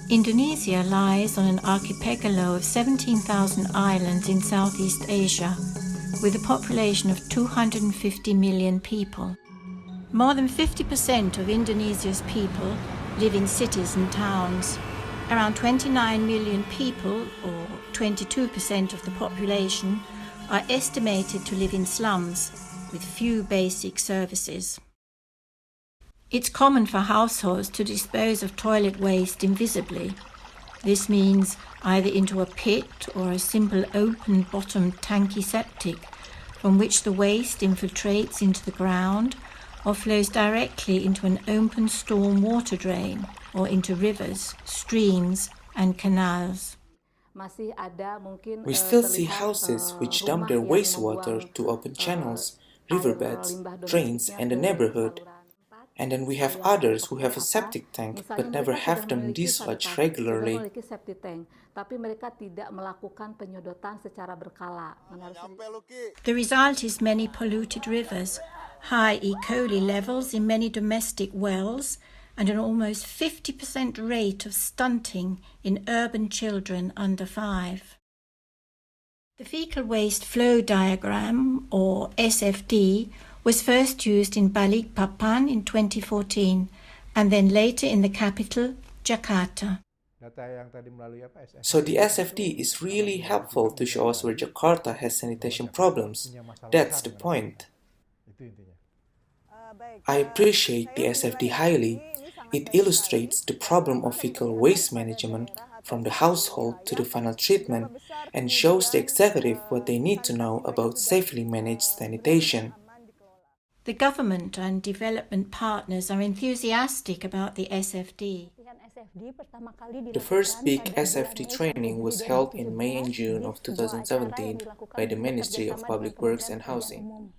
Indonesia lies on an archipelago of 17,000 islands in Southeast Asia, with a population of 250 million people. More than 50% of Indonesia's people live in cities and towns. Around 29 million people, or 22% of the population, are estimated to live in slums, with few basic services. It's common for households to dispose of toilet waste invisibly. This means either into a pit or a simple open-bottomed tanky septic, from which the waste infiltrates into the ground or flows directly into an open storm water drain or into rivers, streams and canals. We still see houses which dump their wastewater to open channels, riverbeds, drains and the neighborhood. And then we have others who have a septic tank but never have them dislodged regularly. The result is many polluted rivers, high E. coli levels in many domestic wells, and an almost 50% rate of stunting in urban children under 5. The fecal waste flow diagram, or SFD, was first used in Balikpapan in 2014 and then later in the capital, Jakarta. So the SFD is really helpful to show us where Jakarta has sanitation problems. That's the point. I appreciate the SFD highly. It illustrates the problem of fecal waste management from the household to the final treatment and shows the executive what they need to know about safely managed sanitation. The government and development partners are enthusiastic about the SFD. The first big SFD training was held in May and June of 2017 by the Ministry of Public Works and Housing.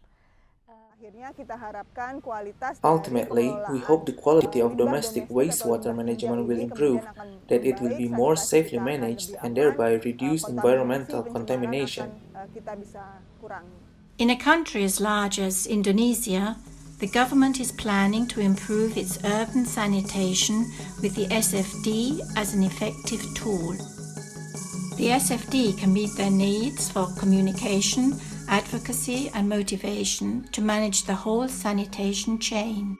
Ultimately, we hope the quality of domestic wastewater management will improve, that it will be more safely managed and thereby reduce environmental contamination. In a country as large as Indonesia, the government is planning to improve its urban sanitation with the SFD as an effective tool. The SFD can meet their needs for communication, advocacy and motivation to manage the whole sanitation chain.